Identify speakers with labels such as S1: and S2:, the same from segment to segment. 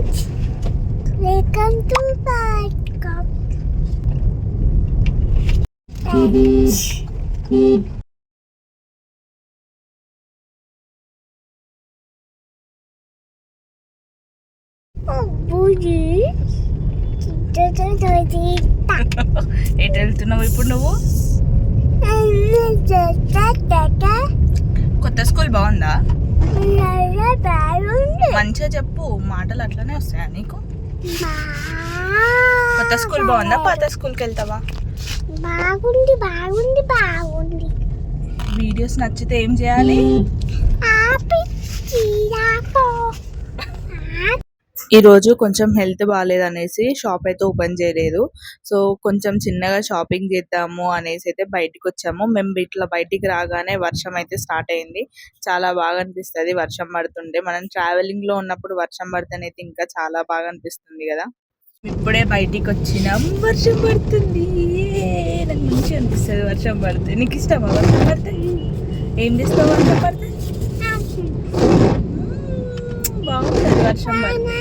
S1: friends, welcome to Podcast.
S2: ఎటు వెళ్తున్నావు ఇప్పుడు నువ్వు? కొత్త స్కూల్ బాగుందా? మంచిగా చెప్పు, మాటలు అట్లనే వస్తాయా నీకు? కొత్త స్కూల్ బాగుందా? పాత స్కూల్కి వెళ్తావా?
S1: బాగుంది బాగుంది బాగుంది.
S2: వీడియోస్ నచ్చితే ఏం చేయాలి? ఈరోజు కొంచెం హెల్త్ బాగాలేదు అనేసి షాప్ అయితే ఓపెన్ చేయలేదు. సో కొంచెం చిన్నగా షాపింగ్ చేద్దాము అనేసి అయితే బయటికి వచ్చాము. మేము ఇట్లా బయటికి రాగానే వర్షం అయితే స్టార్ట్ అయింది. చాలా బాగా అనిపిస్తుంది వర్షం పడుతుంటే. మనం ట్రావెలింగ్ లో ఉన్నప్పుడు వర్షం పడితేనైతే ఇంకా చాలా బాగా అనిపిస్తుంది కదా. ఇప్పుడే బయటికి వచ్చినాం, వర్షం పడుతుంది. నాకు మంచిగా అనిపిస్తుంది వర్షం పడితే. నీకు ఇష్టమా వర్షం పడితే? ఏం చేస్తావు వర్షం పడితే? బాగుంటుంది వర్షం పడితే.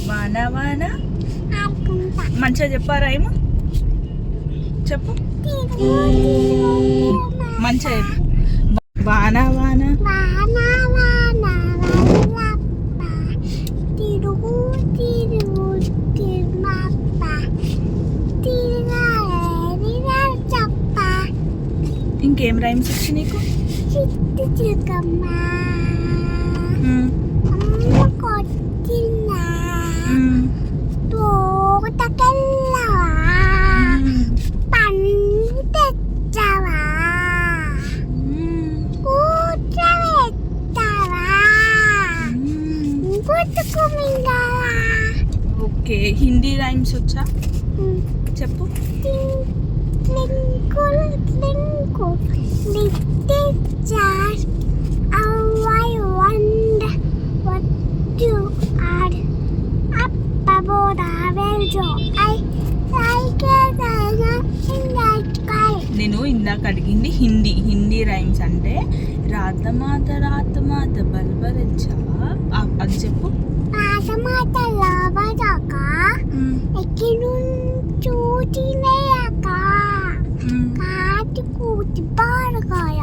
S2: వాన వాన మంచిగా చెప్పారా ఏమో? చెప్పు మంచిగా చెప్పు. వాన వాన ఇంకేం రైమ్స్ వచ్చి నీకు? ఓకే, హిందీ రైమ్స్ వచ్చా? చెప్పు. నేను ఇందాక అడిగింది హిందీ రైమ్స్. అంటే రాతమాత రాతమాత బల్బలిచ్చావా అది చెప్పు.
S1: రాతమాత లాభదాక ఎక్కిను చూచినేయక కాటి కూటి పారగాయ.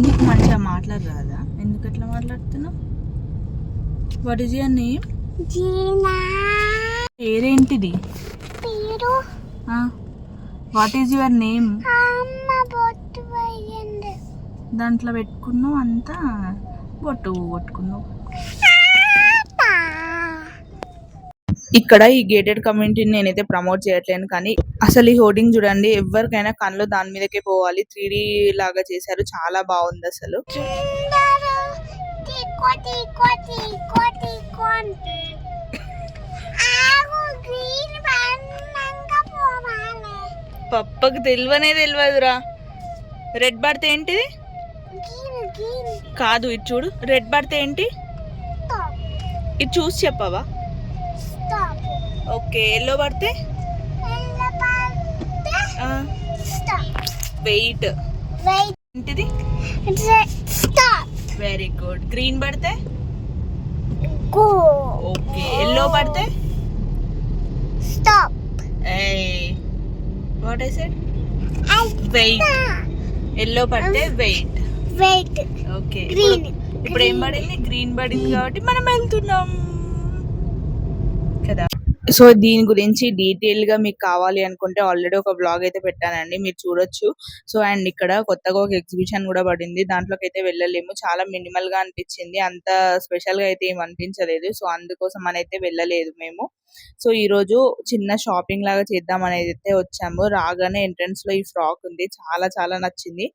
S2: నీకు మంచిగా మాట్లాడరాదా? ఎందుకు అట్లా మాట్లాడుతున్నావు? What is your name?
S1: జీనా.
S2: పేరేంటిది?
S1: పేరు
S2: వాట్ ఈజ్ యువర్ నేమ్?
S1: అమ్మ బొట్టు వేయండి.
S2: దాంట్లో పెట్టుకున్నావు అంతా బొట్టు కొట్టుకున్నావు. ఇక్కడ ఈ గేటెడ్ కమ్యూనిటీని నేనైతే ప్రమోట్ చేయట్లేను, కానీ అసలు ఈ హోర్డింగ్ చూడండి. ఎవరికైనా కళ్ళు దాని మీదకే పోవాలి. 3D లాగా చేశారు, చాలా బాగుంది అసలు. పప్పకు తెలియదురా. రెడ్ పడితే ఏంటిది? కాదు, ఇది చూడు. రెడ్ పడితే ఏంటి? ఇది చూసి చెప్పవా? ఓకే. ఎల్లో పడితే వెయిట్. ఏంటిది? Very good. గ్రీన్ పడితే? ఓకే. ఎల్లో పడితే? What I said? Wait. Yellow పడితే వెయిట్. ఓకే. ఇప్పుడు ఏం పడింది? గ్రీన్ పడింది కాబట్టి మనం వెళ్తున్నాం కదా. సో దీని గురించి డీటెయిల్ గా మీకు కావాలి అనుకుంటే ఆల్రెడీ ఒక బ్లాగ్ అయితే పెట్టానండి, మీరు చూడొచ్చు. సో అండ్ ఇక్కడ కొత్తగా ఒక ఎగ్జిబిషన్ కూడా పడింది. దాంట్లోకి అయితే వెళ్ళలేము, చాలా మినిమల్ గా అనిపించింది, అంత స్పెషల్ గా అయితే ఏం అనిపించలేదు. సో అందుకోసం అని అయితే వెళ్ళలేదు మేము. సో ఈ రోజు చిన్న షాపింగ్ లాగా చేద్దాం అనేది అయితే వచ్చాము. రాగానే ఎంట్రన్స్ లో ఈ ఫ్రాక్ ఉంది, చాలా చాలా నచ్చింది.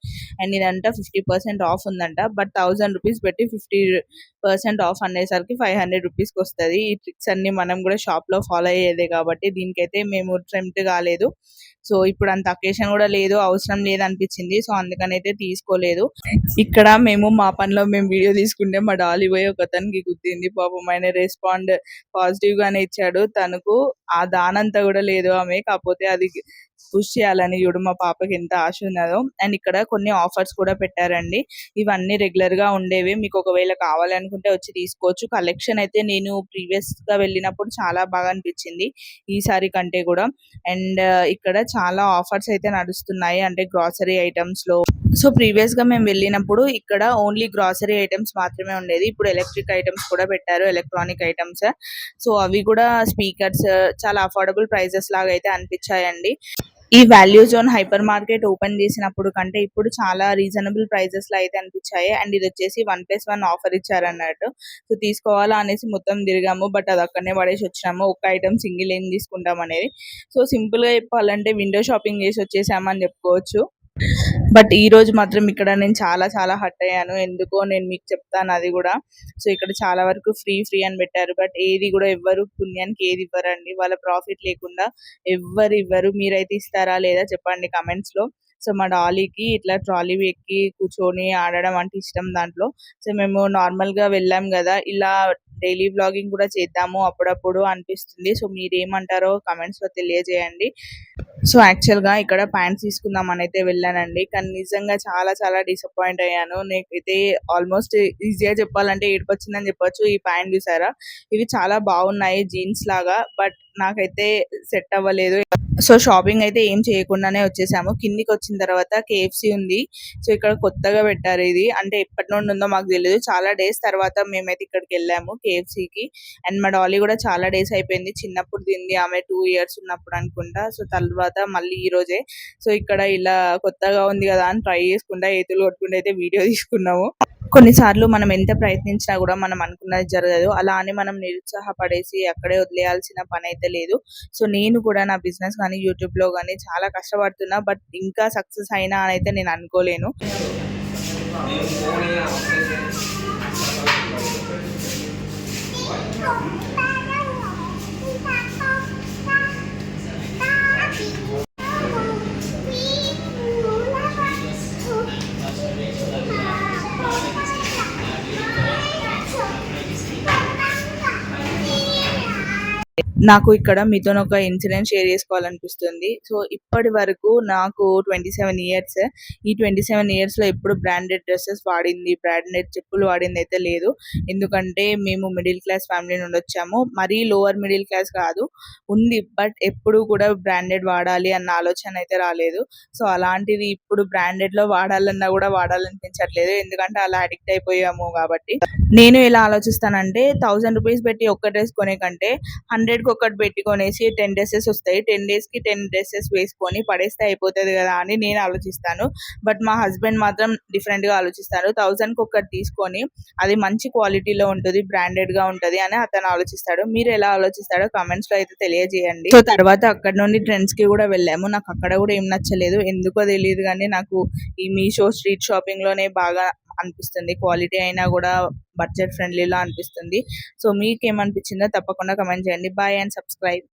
S2: అండ్ ఇదంట 50% ఆఫ్ ఉందంట. బట్ 1000 రూపీస్ పెట్టి 50% ఆఫ్ అనేసరికి 500 రూపీస్కి వస్తుంది. ఈ ట్రిక్స్ అన్ని మనం కూడా షాప్ లో ఫాలో అయ్యేదే కాబట్టి దీనికైతే మేము టెంప్ట్ కాలేదు. సో ఇప్పుడు అంత అకేషన్ కూడా లేదు, అవసరం లేదు అనిపించింది. సో అందుకని అయితే తీసుకోలేదు. ఇక్కడ మేము మా పనిలో మేము వీడియో తీసుకుంటే మా డాలీ పోయి ఒక అతనికి గుద్దింది. పాపం ఆయన రెస్పాండ్ పాజిటివ్ గానే ఇచ్చాడు. తనకు ఆ దానంతా కూడా లేదు ఆమె, కాకపోతే అది పుష్ చేయాలని చూడు మా పాపకి ఎంత ఆశ ఉన్నదో. అండ్ ఇక్కడ కొన్ని ఆఫర్స్ కూడా పెట్టారండి. ఇవన్నీ రెగ్యులర్ గా ఉండేవి, మీకు ఒకవేళ కావాలనుకుంటే వచ్చి తీసుకోవచ్చు. కలెక్షన్ అయితే నేను ప్రీవియస్ గా వెళ్ళినప్పుడు చాలా బాగా అనిపించింది ఈసారి కంటే కూడా. అండ్ ఇక్కడ చాలా ఆఫర్స్ అయితే నడుస్తున్నాయి, అంటే గ్రాసరీ ఐటమ్స్ లో. సో ప్రీవియస్ గా మేము వెళ్ళినప్పుడు ఇక్కడ ఓన్లీ గ్రాసరీ ఐటమ్స్ మాత్రమే ఉండేది. ఇప్పుడు ఎలక్ట్రిక్ ఐటమ్స్ కూడా పెట్టారు, ఎలక్ట్రానిక్ ఐటమ్స్. సో అవి కూడా స్పీకర్స్ చాలా అఫోర్డబుల్ ప్రైజెస్ లాగా అయితే అనిపించాయండి. ఈ value zone hyper market open చేసినప్పుడు కంటే ఇప్పుడు చాలా రీజనబుల్ ప్రైజెస్ లో అయితే అనిపించాయి. అండ్ ఇది వచ్చేసి 1+1 ఆఫర్ ఇచ్చారన్నట్టు. సో తీసుకోవాలా అనేసి మొత్తం తిరిగాము, బట్ అది అక్కడనే పడేసి వచ్చినాము. ఒక ఐటమ్ సింగిల్ ఏం తీసుకుంటాం అనేది. సో సింపుల్ గా చెప్పాలంటే విండో షాపింగ్ చేసి వచ్చేసామని చెప్పుకోవచ్చు. బట్ ఈ రోజు మాత్రం ఇక్కడ నేను చాలా చాలా హర్ట్ అయ్యాను. ఎందుకో నేను మీకు చెప్తాను అది కూడా. సో ఇక్కడ చాలా వరకు ఫ్రీ ఫ్రీ అని పెట్టారు, బట్ ఏది కూడా ఎవ్వరు పుణ్యానికి ఏది ఇవ్వరండి. వాళ్ళ ప్రాఫిట్ లేకుండా ఎవ్వరు ఇవ్వరు. మీరైతే ఇస్తారా లేదా చెప్పండి కమెంట్స్ లో. సో మా డాలీకి ఇట్లా ట్రాలీ ఎక్కి కూర్చొని ఆడడం అంటే ఇష్టం దాంట్లో. సో మేము నార్మల్ గా వెళ్ళాం కదా, ఇలా డైలీ వ్లాగింగ్ కూడా చేద్దాము అప్పుడప్పుడు అనిపిస్తుంది. సో మీరేమంటారో కమెంట్స్ లో తెలియజేయండి. సో యాక్చువల్ గా ఇక్కడ ప్యాంట్స్ తీసుకుందాం అని అయితే వెళ్ళానండి, కానీ నిజంగా చాలా చాలా డిసప్పాయింట్ అయ్యాను. నేనైతే ఆల్మోస్ట్ ఈజీగా చెప్పాలంటే ఏడుపు వచ్చిందని చెప్పొచ్చు. ఈ ప్యాంట్ చూసారా, ఇవి చాలా బాగున్నాయి జీన్స్ లాగా, బట్ నాకైతే సెట్ అవ్వలేదు. సో షాపింగ్ అయితే ఏం చేయకుండానే వచ్చేసాము. కిందికి వచ్చిన తర్వాత KFC ఉంది. సో ఇక్కడ కొత్తగా పెట్టారు ఇది, అంటే ఎప్పటి నుండి ఉందో మాకు తెలియదు. చాలా డేస్ తర్వాత మేమైతే ఇక్కడికి వెళ్ళాము KFC కి. అండ్ మా డాలీ కూడా చాలా డేస్ అయిపోయింది, చిన్నప్పుడు తింది ఆమె 2 years ఉన్నప్పుడు అనుకుంటా. సో తర్వాత మళ్ళీ ఈ రోజే. సో ఇక్కడ ఇలా కొత్తగా ఉంది కదా అని ట్రై చేసుకుంటా ఏతులు కొట్టుకుంటూ అయితే వీడియో తీసుకున్నాము. కొన్నిసార్లు మనం ఎంత ప్రయత్నించినా కూడా మనం అనుకున్నది జరగదు. అలా అని మనం నిరుత్సాహపడేసి అక్కడే వదిలేయాల్సిన పని అయితే లేదు. సో నేను కూడా నా బిజినెస్ కానీ యూట్యూబ్ లో కానీ చాలా కష్టపడుతున్నా, బట్ ఇంకా సక్సెస్ అయినా అని అయితే నేను అనుకోలేను. నాకు ఇక్కడ మీతో ఒక ఇన్సిడెంట్ షేర్ చేసుకోవాలనిపిస్తుంది. సో ఇప్పటి వరకు నాకు 27 years. ఈ 27 years లో ఎప్పుడు బ్రాండెడ్ డ్రెస్సెస్ వాడింది, బ్రాండెడ్ చెప్పులు వాడింది అయితే లేదు. ఎందుకంటే మేము మిడిల్ క్లాస్ ఫ్యామిలీ నుండి వచ్చాము, మరీ లోవర్ మిడిల్ క్లాస్ కాదు, ఉంది, బట్ ఎప్పుడు కూడా బ్రాండెడ్ వాడాలి అన్న ఆలోచన అయితే రాలేదు. సో అలాంటిది ఇప్పుడు బ్రాండెడ్ లో వాడాలన్నా కూడా వాడాలనిపించట్లేదు, ఎందుకంటే అలా అడిక్ట్ అయిపోయాము కాబట్టి. నేను ఎలా ఆలోచిస్తానంటే 1000 రూపీస్ పెట్టి ఒక్క డ్రెస్ కొనే కంటే 100కి ఒకటి పెట్టి కొనేసి 10 డ్రెస్సెస్ వస్తాయి, 10 days కి 10 డ్రెస్సెస్ వేసుకొని పడేస్తే అయిపోతుంది కదా అని నేను ఆలోచిస్తాను. బట్ మా హస్బెండ్ మాత్రం డిఫరెంట్ గా ఆలోచిస్తారు. 1000కి ఒకటి తీసుకొని అది మంచి క్వాలిటీలో ఉంటుంది, బ్రాండెడ్ గా ఉంటది అని అతను ఆలోచిస్తాడు. మీరు ఎలా ఆలోచిస్తాడో కామెంట్స్ లో అయితే తెలియజేయండి. సో తర్వాత అక్కడ నుండి ట్రెండ్స్ కి కూడా వెళ్ళాము. నాకు అక్కడ కూడా ఏం నచ్చలేదు, ఎందుకో తెలియదు కానీ నాకు ఈ మీషో స్ట్రీట్ షాపింగ్ లోనే బాగా అనిపిస్తుంది. క్వాలిటీ అయినా కూడా బడ్జెట్ ఫ్రెండ్లీలా అనిపిస్తుంది. సో మీకేమనిపించిందో తప్పకుండా కమెంట్ చేయండి. Bye and subscribe.